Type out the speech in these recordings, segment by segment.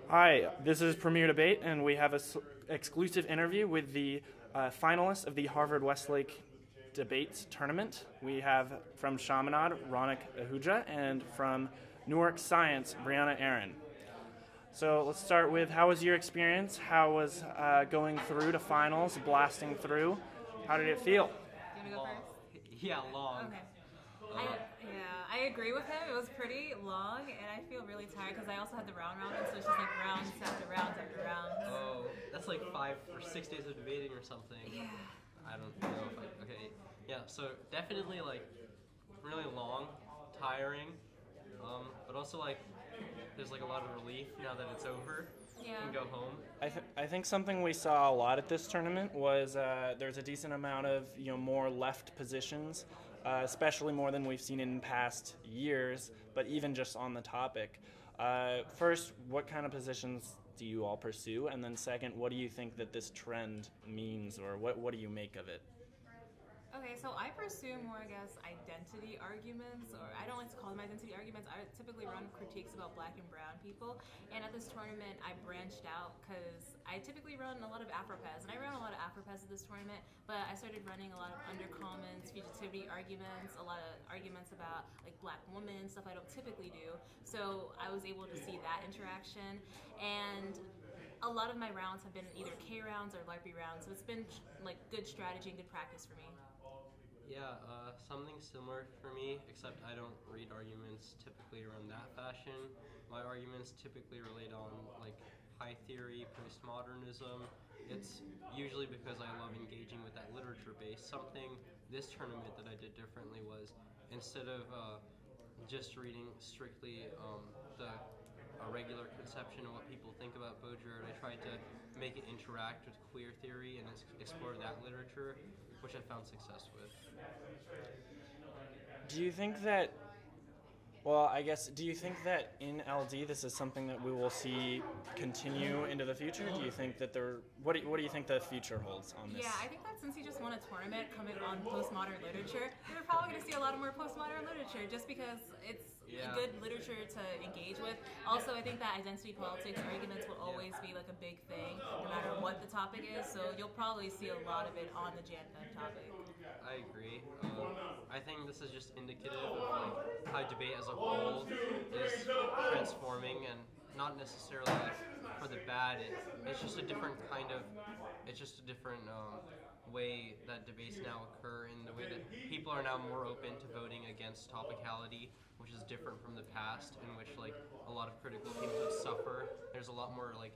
Hi, this is Premier Debate, and we have an exclusive interview with the finalists of the Harvard-Westlake Debate tournament. We have from Chaminade, Ronak, Ahuja, and from Newark Science, Brianna Aaron. So let's start with, how was your experience? How was going through to finals, blasting through? How did it feel? Do you want to go first? Yeah, long. Okay. I agree with him. It was pretty long, and I feel really tired because I also had the round robin, so it's just like rounds after rounds after rounds. Oh, that's like 5 or 6 days of debating or something. Yeah. I don't know if okay. Yeah, so definitely like really long, tiring, but also like there's like a lot of relief now that it's over. Yeah. You can go home. I think something we saw a lot at this tournament was there's a decent amount of more left positions, especially more than we've seen in past years. But even just on the topic, first, what kind of positions do you all pursue? And then second, what do you think that this trend means, or what do you make of it? Okay, so I pursue more, I guess, identity arguments, or I don't like to call them identity arguments. I typically run critiques about black and brown people, and at this tournament, I branched out because I typically run a lot of Afropez, and I ran a lot of Afropez at this tournament, but I started running a lot of undercommons, fugitivity arguments, a lot of arguments about like black women, stuff I don't typically do. So I was able to see that interaction, and a lot of my rounds have been either K rounds or LARPy rounds, so it's been like good strategy and good practice for me. Yeah, something similar for me, except I don't read arguments typically around that fashion. My arguments typically relate on like high theory, postmodernism. It's usually because I love engaging with that literature base. Something this tournament that I did differently was, instead of just reading strictly a regular conception of what people think about Baudrillard, I tried to make it interact with queer theory and explore that literature, which I found success with. Do you think that, well, I guess, do you think that in LD this is something that we will see continue into the future? Do you think that what do you think the future holds on this? Yeah, I think that since he just won a tournament coming on postmodern literature, we're probably going to see a lot of more postmodern literature just because it's good literature to engage with. Also, I think that identity politics arguments will always be like a big thing no matter what the topic is, so you'll probably see a lot of it on the JanFed topic. I agree. I think this is just indicative of like how debate as a whole is transforming, and not necessarily like for the bad. It's just a different kind of. It's just a different way that debates now occur, in the way that people are now more open to voting against topicality, which is different from the past, in which like a lot of critical teams would suffer. There's a lot more like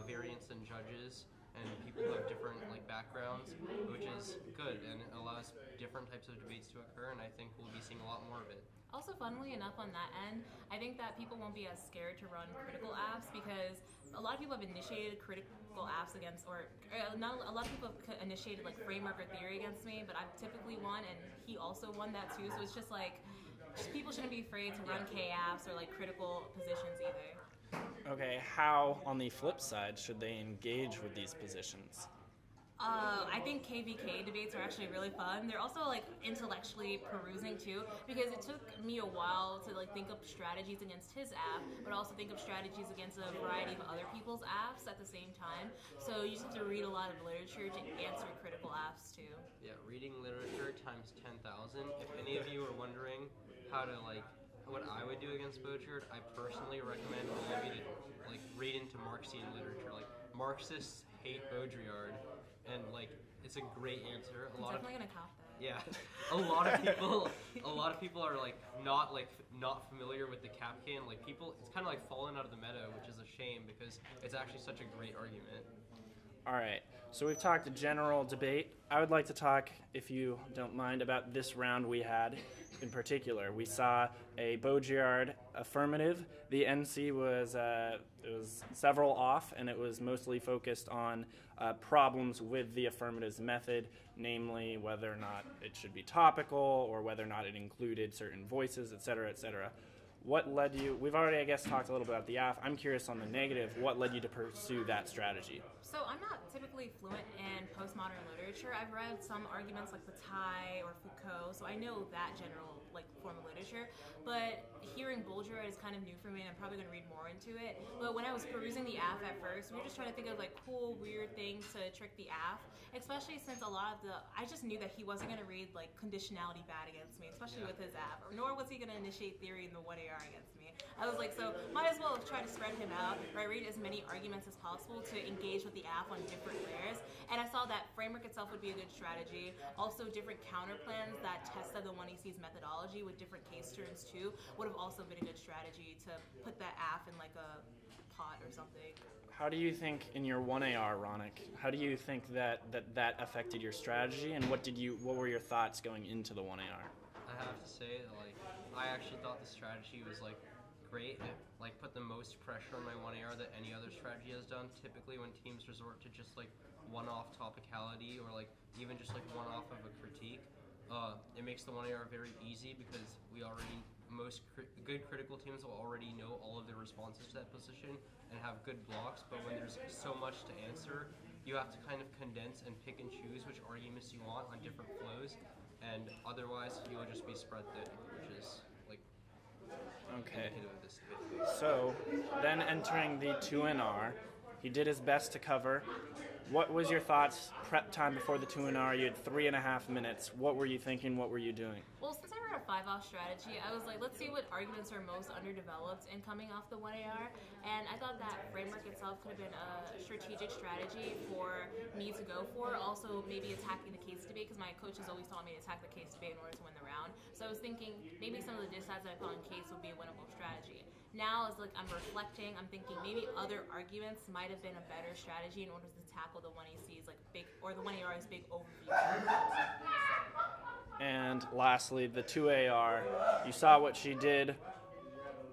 variance in judges and people who have different like backgrounds, which is good, and it allows different types of debates to occur, and I think we'll be seeing a lot more of it. Also, funnily enough, on that end, I think that people won't be as scared to run critical apps because a lot of people have initiated critical apps against, or not a lot of people have initiated like framework or theory against me, but I've typically won, and he also won that too. So it's just like people shouldn't be afraid to run K apps or like critical positions either. Okay, how, on the flip side, should they engage with these positions? I think KVK debates are actually really fun. They're also like intellectually perusing too, because it took me a while to like think up strategies against his app, but also think of strategies against a variety of other people's apps at the same time. So you just have to read a lot of literature to answer critical apps too. Yeah, reading literature times 10,000. If any of you are wondering how to like what I would do against Baudrillard, I personally recommend all of you to like read into Marxian literature. Like Marxists hate Baudrillard, and like it's a great answer. I'm definitely gonna cop that. Yeah, a lot of people are like not familiar with the Kapkan. Like people, it's kind of like fallen out of the meta, which is a shame because it's actually such a great argument. All right, so we've talked general debate. I would like to talk, if you don't mind, about this round we had in particular. We saw a Baudrillard affirmative. The NC was it was several off, and it was mostly focused on problems with the affirmatives method, namely whether or not it should be topical or whether or not it included certain voices, etc., etc. what led you? We've already, I guess, talked a little bit about the AF. I'm curious on the negative. What led you to pursue that strategy? So I'm not typically fluent in postmodern literature. I've read some arguments like Bataille or Foucault, so I know that general form of literature. But hearing Bulger is kind of new for me, and I'm probably going to read more into it. But when I was perusing the AF at first, we were just trying to think of cool, weird things to trick the AF, especially since I just knew that he wasn't going to read conditionality bad against me, especially with his AF, nor was he going to initiate theory in the 1AR against me. I was like, so might as well try to spread him out, or read as many arguments as possible to engage with the AF on different layers. And I saw that framework itself would be a good strategy. Also, different counter plans that tested the 1EC's methodology with different case turns too would have also been a good strategy to put that AF in a pot or something. How do you think in your 1AR, Ronak, how do you think that affected your strategy, and what were your thoughts going into the 1AR? I have to say that I actually thought the strategy was great. It put the most pressure on my 1AR that any other strategy has done. Typically when teams resort to just one-off topicality or even just one-off of a critique, it makes the 1AR very easy because most good critical teams will already know all of their responses to that position and have good blocks, but when there's so much to answer, you have to kind of condense and pick and choose which arguments you want on different flows, and otherwise you'll just be spread thin, which is okay. indicative of this debate. So then entering the 2NR, he did his best to cover. What was your thoughts prep time before the 2NR? You had 3.5 minutes. What were you thinking? What were you doing? Well, since I wrote a 5-off strategy, I was like, let's see what arguments are most underdeveloped in coming off the 1AR. And I thought that framework itself could have been a strategic strategy for me to go for. Also, maybe attacking the case debate, because my coach has always taught me to attack the case debate in order to win the round. So I was thinking maybe some of the dissides that I thought in case would be a winnable strategy. Now, as I'm reflecting, I'm thinking maybe other arguments might have been a better strategy in order to tackle the 1EC's the 1AR's big overview. And lastly, the 2AR. You saw what she did.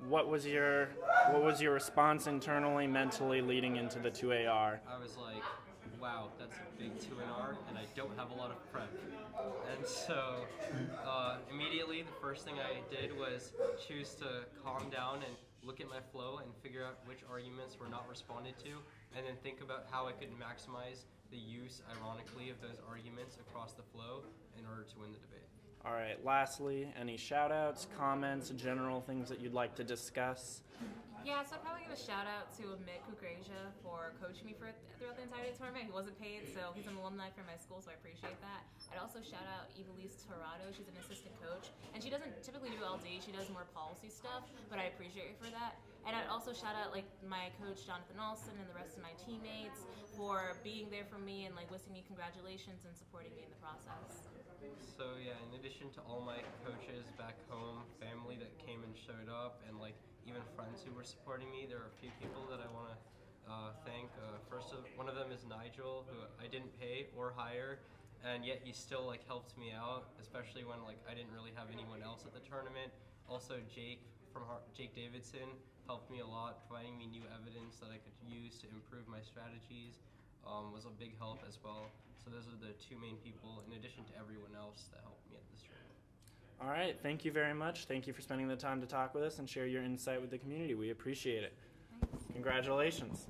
What was your response internally, mentally, leading into the 2AR? I was like, wow, that's a big 2NR, and I don't have a lot of prep. And so immediately the first thing I did was choose to calm down and look at my flow and figure out which arguments were not responded to, and then think about how I could maximize the use, ironically, of those arguments across the flow in order to win the debate. All right, lastly, any shout-outs, comments, general things that you'd like to discuss? Yeah, so I'd probably give a shout out to Amit Kukreja for coaching me throughout the entire tournament. He wasn't paid, so he's an alumni from my school, so I appreciate that. I'd also shout out Evelise Torado. She's an assistant coach, and she doesn't typically do LD. She does more policy stuff, but I appreciate her for that. And I'd also shout out my coach Jonathan Alston and the rest of my teammates for being there for me and wishing me congratulations and supporting me in the process. So yeah, in addition to all my coaches back home, family that came and showed up, and even friends who were supporting me, there are a few people that I want to thank. One of them is Nigel, who I didn't pay or hire, and yet he still helped me out, especially when I didn't really have anyone else at the tournament. Also Jake Jake Davidson helped me a lot, providing me new evidence that I could use to improve my strategies. Was a big help as well. So those are the two main people, in addition to everyone else that helped me at this tournament. All right, thank you very much. Thank you for spending the time to talk with us and share your insight with the community. We appreciate it. Thanks. Congratulations.